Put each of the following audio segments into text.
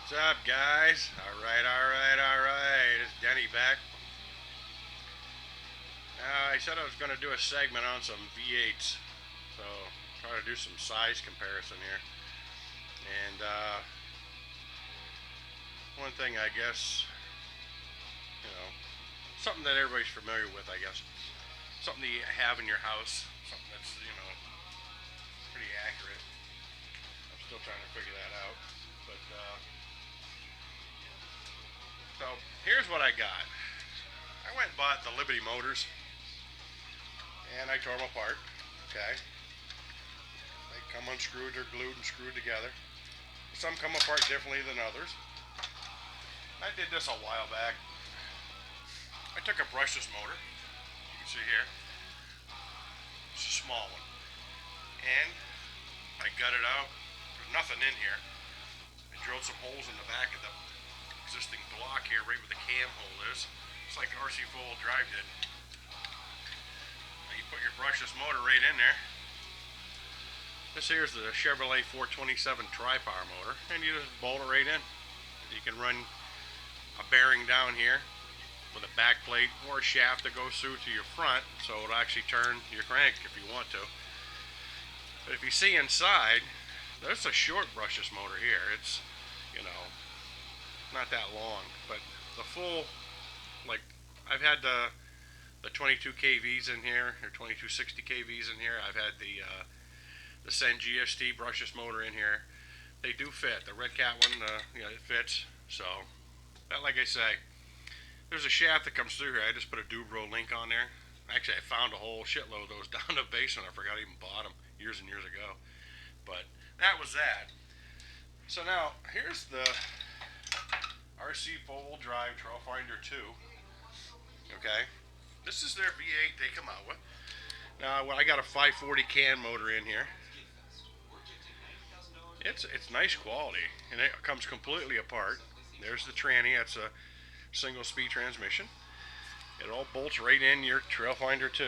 What's up, guys? Alright. It's Denny back. I said I was going to do a segment on some V8s, so try to do some size comparison here. And one thing, I guess, something that everybody's familiar with, I guess, something that you have in your house, something that's pretty accurate. I'm still trying to figure that out, but so here's what I got. I went and bought the Liberty motors, and I tore them apart. Okay, they come unscrewed, they're glued and screwed together. Some come apart differently than others. I did this a while back. I took a brushless motor, you can see here. It's a small one, and I gutted out. There's nothing in here. I drilled some holes in the back of the existing block here, right where the cam hole is. It's like RC4WD did. Now you put your brushless motor right in there. This here's the Chevrolet 427 tri-power motor, and you just bolt it right in. You can run a bearing down here with a back plate or a shaft that goes through to your front, so it'll actually turn your crank if you want to. But if you see inside, there's a short brushless motor here. It's, not that long, but the full, like, I've had the 22 kVs in here, or 2260 kVs in here. I've had the Sen GST brushless motor in here. They do fit. The Red Cat one, it fits. So, that, like I say, there's a shaft that comes through here. I just put a Dubro link on there. Actually, I found a whole shitload of those down in the basement. I forgot I even bought them years and years ago. But that was that. So now, here's the RC4WD drive Trail Finder 2. Okay, this is their V8 they come out with. Now, I got a 540 can motor in here. It's nice quality, and it comes completely apart. There's the tranny. That's a single speed transmission. It all bolts right in your Trail Finder 2.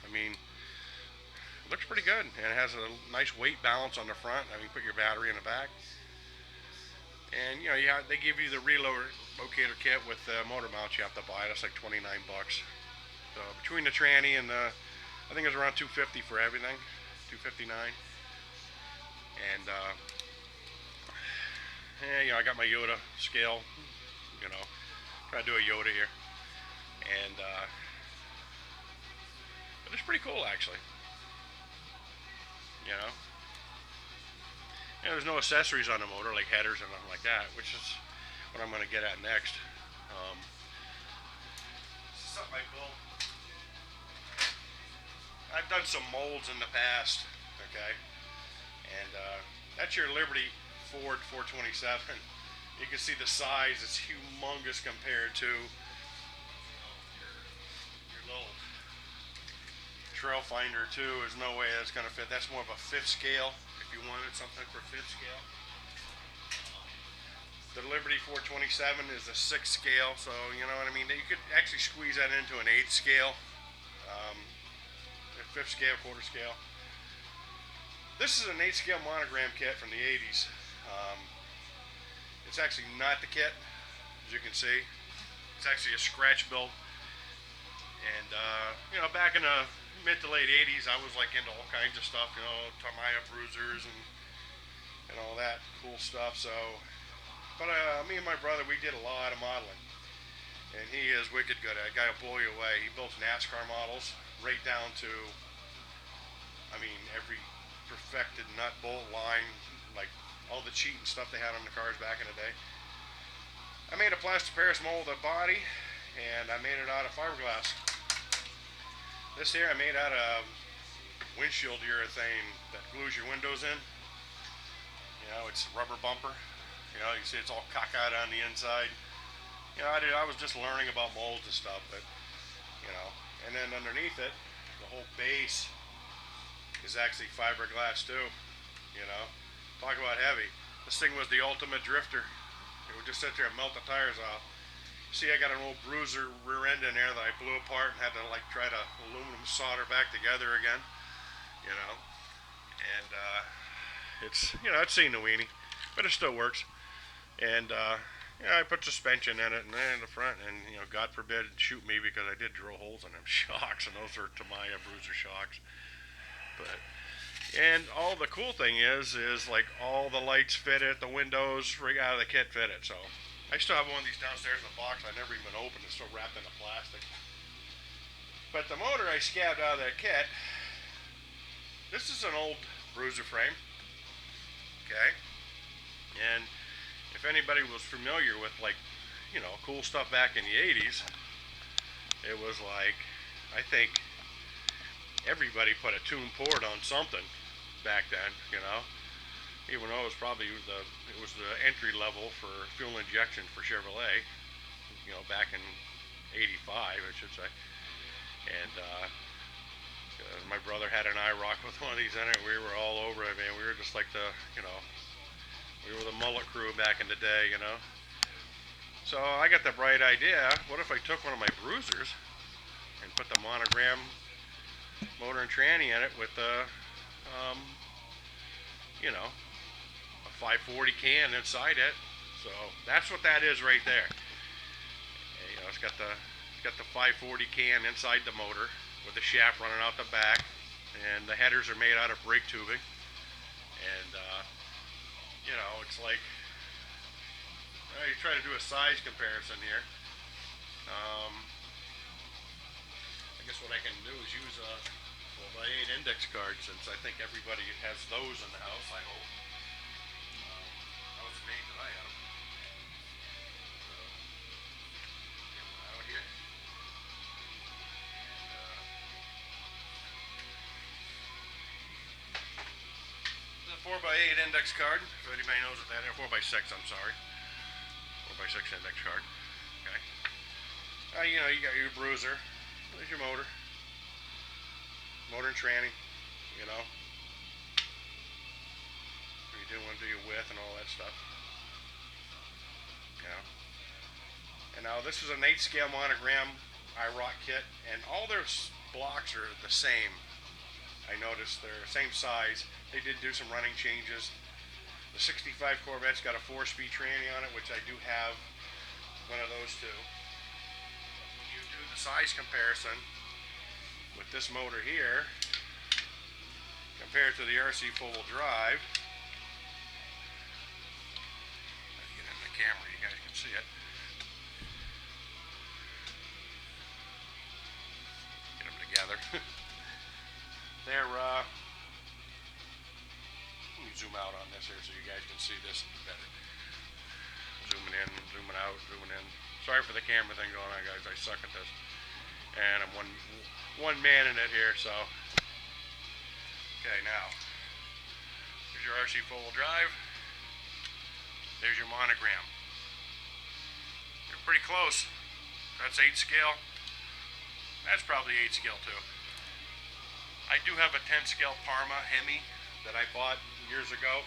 I mean, it looks pretty good, and it has a nice weight balance on the front. I mean, put your battery in the back. And they give you the relocator kit with the motor mount you have to buy. That's like 29 bucks. So between the tranny and I think it's around 250 for everything, 259. And I got my Yoda scale. Try to do a Yoda here, and but it's pretty cool actually. There's no accessories on the motor like headers and nothing like that, which is what I'm going to get at next. This is something I built. I've done some molds in the past, okay? And that's your Liberty Ford 427. You can see the size, it's humongous compared to your little Trail Finder 2. There's no way that's going to fit. That's more of a fifth scale. If you wanted something for fifth scale, the Liberty 427 is a 6th scale, so you know what I mean. You could actually squeeze that into an 8th scale, a 5th scale, quarter scale. This is an 8th scale Monogram kit from the 80s. It's actually not the kit, as you can see. It's actually a scratch built, and back in the mid to late 80s, I was like into all kinds of stuff, Tamiya bruisers and all that cool stuff. So, but me and my brother, we did a lot of modeling, and he is wicked good at it. Guy will blow you away. He builds NASCAR models right down to, every perfected nut bolt line, like all the cheating stuff they had on the cars back in the day. I made a plaster Paris mold of the body, and I made it out of fiberglass. This here I made out of windshield urethane that glues your windows in. It's a rubber bumper. You can see it's all cockeyed on the inside. I was just learning about molds and stuff, but, and then underneath it, the whole base is actually fiberglass too. Talk about heavy. This thing was the ultimate drifter. It would just sit there and melt the tires off. See, I got an old bruiser rear end in there that I blew apart and had to try to aluminum solder back together again, and it's it's seen the weenie, but it still works. And yeah, I put suspension in it and then in the front, and God forbid shoot me because I did drill holes in them shocks, and those are Tamiya Bruiser shocks. But all the cool thing is like all the lights fitted, the windows right out of the kit fitted. So I still have one of these downstairs in the box. I never even opened. It's still wrapped in the plastic. But the motor I scabbed out of that kit. This is an old Bruiser frame. Okay, and if anybody was familiar with like, cool stuff back in the 80s, it was like, I think everybody put a tune port on something back then, even though it was probably the entry level for fuel injection for Chevrolet, back in 85, I should say. And my brother had an IROC with one of these in it. We were all over it, man. We were just like we were the mullet crew back in the day, So I got the bright idea, what if I took one of my Bruisers and put the Monogram motor and tranny in it with a 540 can inside it. So that's what that is right there. And, it's got the 540 can inside the motor with the shaft running out the back, and the headers are made out of brake tubing. And it's like, you try to do a size comparison here. I guess what I can do is use a 4x8 index card, since I think everybody has those in the house, I hope. That was the name that I have. So, get one out here. The 4x8 index card, if anybody knows what that is. 4x6, I'm sorry. 4x6 index card. Okay. You got your Bruiser. There's your motor. Motor and tranny. You do want to do your width and all that stuff. And now this is an 8 scale Monogram IROC kit, and all their blocks are the same. I noticed they're same size. They did do some running changes. The 65 Corvette's got a 4-speed tranny on it, which I do have one of those too. When you do the size comparison with this motor here compared to the RC4WD drive, get in the camera, you guys can see it. Get them together. They're let me zoom out on this here so you guys can see this better. Zooming in, zooming out, zooming in. Sorry for the camera thing going on, guys. I suck at this. And I'm one man in it here, so. Okay, now. Here's your RC4WD drive. There's your Monogram. You're pretty close. That's 8 scale. That's probably 8 scale too. I do have a 10 scale Parma Hemi that I bought years ago.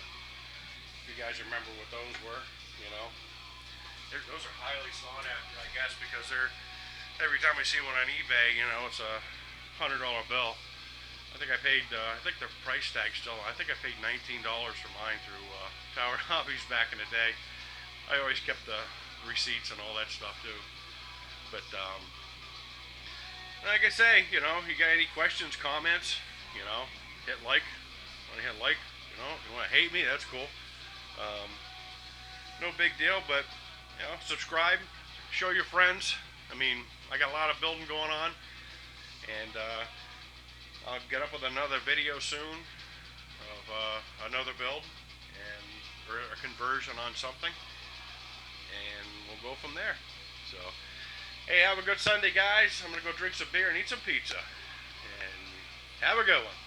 If you guys remember what those were, those are highly sought after, I guess, because every time I see one on eBay, it's a $100 bill. I think I paid, I think the price tag still, I think I paid $19 for mine through Tower Hobbies back in the day. I always kept the receipts and all that stuff too. But like I say, you got any questions, comments, hit like. Want to hit like, you want to hate me, that's cool. No big deal, but subscribe, show your friends. I mean, I got a lot of building going on, and I'll get up with another video soon of another build or a conversion on something, and we'll go from there. So, hey, have a good Sunday, guys. I'm gonna go drink some beer and eat some pizza, and have a good one.